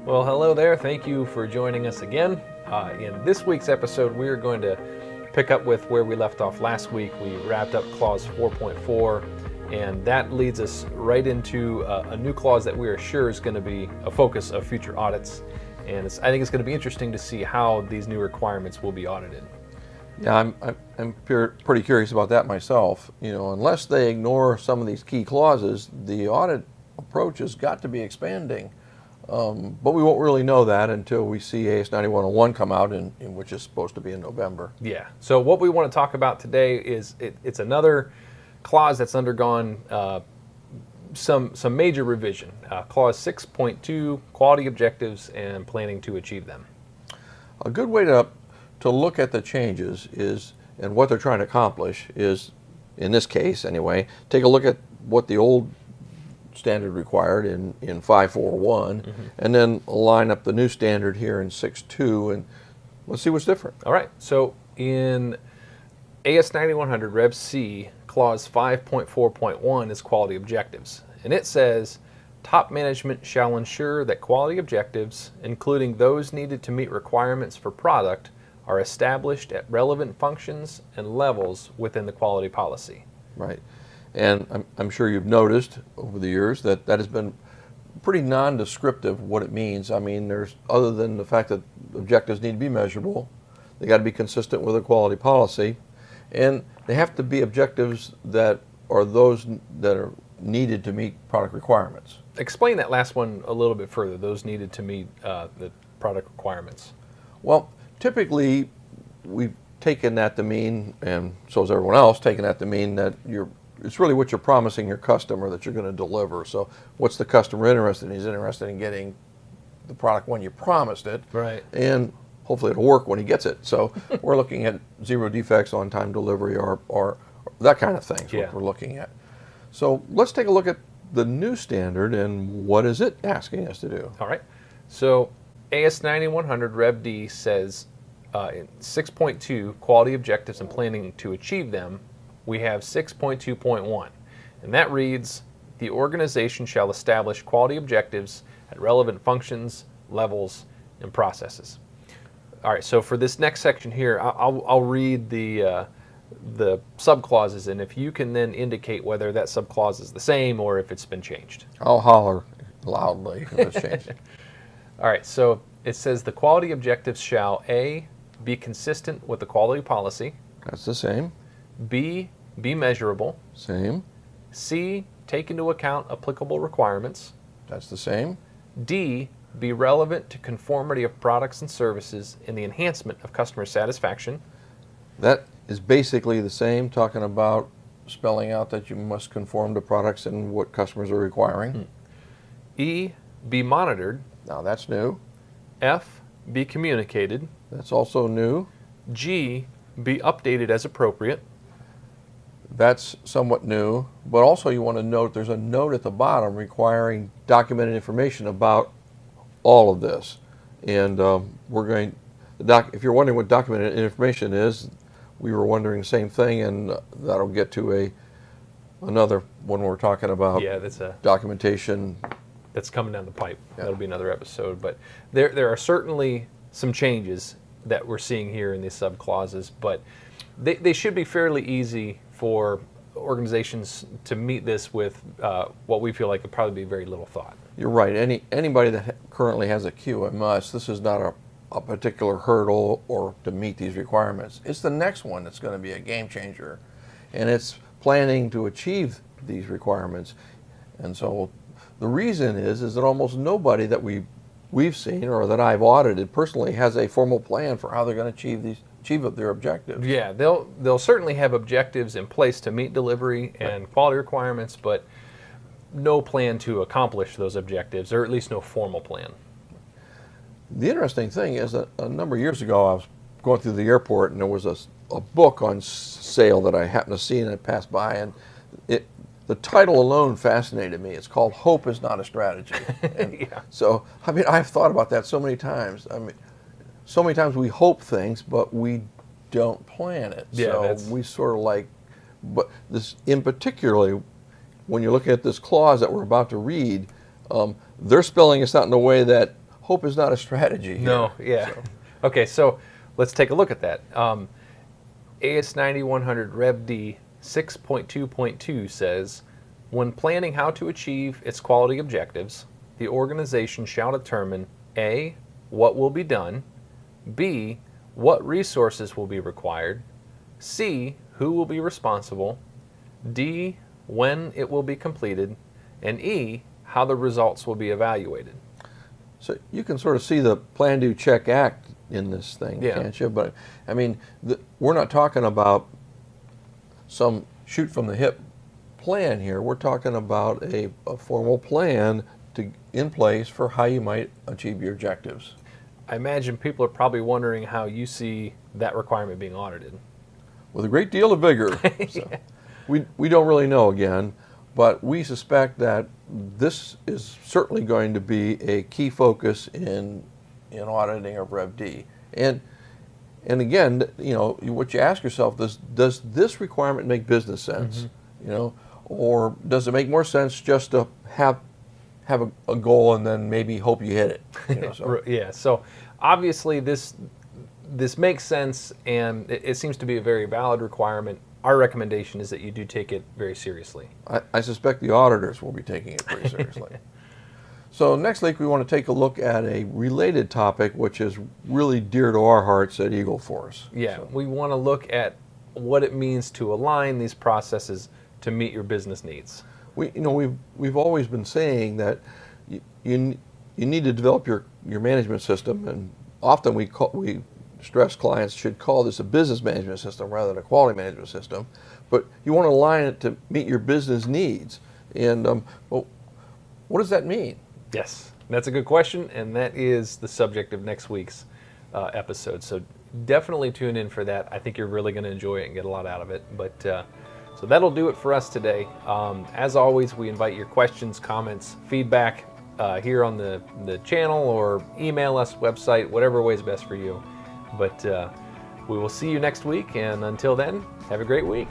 Well, hello there. Thank you for joining us again. In this week's episode, we're going to pick up with where we left off last week. We wrapped up clause 4.4, and that leads us right into a new clause that we are sure is going to be a focus of future audits. And I think it's going to be interesting to see how these new requirements will be audited. Yeah, I'm pretty curious about that myself. You know, unless they ignore some of these key clauses, the audit approach has got to be expanding. But we won't really know that until we see AS 9101 come out, which is supposed to be in November. Yeah. So what we want to talk about today is it's another clause that's undergone some major revision. Clause 6.2, quality objectives and planning to achieve them. A good way to look at the changes is, and what they're trying to accomplish is, in this case anyway, take a look at what the old standard required in 541, and then line up the new standard here in 6.2, and let's see what's different. All right. So in AS 9100 Rev C, clause 5.4.1 is quality objectives, and it says top management shall ensure that quality objectives, including those needed to meet requirements for product, are established at relevant functions and levels within the quality policy. Right. And I'm sure you've noticed over the years that has been pretty non-descriptive what it means. I mean, other than the fact that objectives need to be measurable, they got to be consistent with a quality policy, and they have to be objectives that are those that are needed to meet product requirements. Explain that last one a little bit further, those needed to meet the product requirements. Well, typically we've taken that to mean, and so has everyone else, taken that to mean that it's really what you're promising your customer that you're going to deliver. So what's the customer interested in? He's interested in getting the product when you promised it. Right. And hopefully it'll work when he gets it. So we're looking at zero defects, on-time delivery, or that kind of thing is what we're looking at. So let's take a look at the new standard and what is it asking us to do. All right. So AS 9100 Rev D says in 6.2, quality objectives and planning to achieve them, we have 6.2.1, and that reads, the organization shall establish quality objectives at relevant functions, levels, and processes. All right, so for this next section here, I'll read the subclauses, and if you can then indicate whether that subclause is the same or if it's been changed. I'll holler loudly if it's changed. All right, so it says the quality objectives shall A, be consistent with the quality policy. That's the same. B, be measurable. Same. C, take into account applicable requirements. That's the same. D, be relevant to conformity of products and services in the enhancement of customer satisfaction. That is basically the same, talking about spelling out that you must conform to products and what customers are requiring. E, be monitored. Now that's new. F, be communicated. That's also new. G, be updated as appropriate. That's somewhat new, but also you want to note there's a note at the bottom requiring documented information about all of this. And if you're wondering what documented information is, we were wondering the same thing, and that'll get to another one we're talking about. Yeah, that's documentation. That's coming down the pipe. Yeah. That'll be another episode. But there are certainly some changes that we're seeing here in these subclauses, but they should be fairly easy for organizations to meet this with what we feel like would probably be very little thought. You're right. Anybody that currently has a QMS, this is not a particular hurdle or to meet these requirements. It's the next one that's going to be a game changer, and it's planning to achieve these requirements. And so the reason is that almost nobody that we've seen or that I've audited personally has a formal plan for how they're going to achieve their objectives. Yeah, they'll certainly have objectives in place to meet delivery and quality requirements, but no plan to accomplish those objectives, or at least no formal plan. The interesting thing is that a number of years ago I was going through the airport and there was a book on sale that I happened to see and it passed by, and the title alone fascinated me. It's called Hope is Not a Strategy. And yeah. So, I mean, I've thought about that so many times. I mean, so many times we hope things, but we don't plan it. Yeah, so we sort of like, but this in particularly, when you're looking at this clause that we're about to read, they're spelling this out in a way that hope is not a strategy here. No, yeah. So, Okay, so let's take a look at that. AS 9100 Rev D 6.2.2 says, when planning how to achieve its quality objectives, the organization shall determine A, what will be done, B, what resources will be required, C, who will be responsible, D, when it will be completed, and E, how the results will be evaluated. so you can sort of see the plan, do, check, act in this thing, Yeah. can't you? But I mean, we're not talking about some shoot from the hip plan here. We're talking about a formal plan in place for how you might achieve your objectives. I imagine people are probably wondering how you see that requirement being audited. With a great deal of vigor. So, we don't really know again, but we suspect that this is certainly going to be a key focus in auditing of Rev D. And again, you know, what you ask yourself is, does this requirement make business sense? You know, or does it make more sense just to have a goal and then maybe hope you hit it? You know, so. Yeah, so obviously this makes sense, and it seems to be a very valid requirement. Our recommendation is that you do take it very seriously. I suspect the auditors will be taking it pretty seriously. So next week we want to take a look at a related topic which is really dear to our hearts at Eagle Force. Yeah, So, we want to look at what it means to align these processes to meet your business needs. we've always been saying that you need to develop your management system, and often we stress clients should call this a business management system rather than a quality management system. But you want to align it to meet your business needs. And well, what does that mean? Yes, that's a good question, and that is the subject of next week's episode. So definitely tune in for that. I think you're really going to enjoy it and get a lot out of it. But so that'll do it for us today. As always, we invite your questions, comments, feedback here on the channel, or email us, website, whatever way is best for you. But we will see you next week, and until then, have a great week.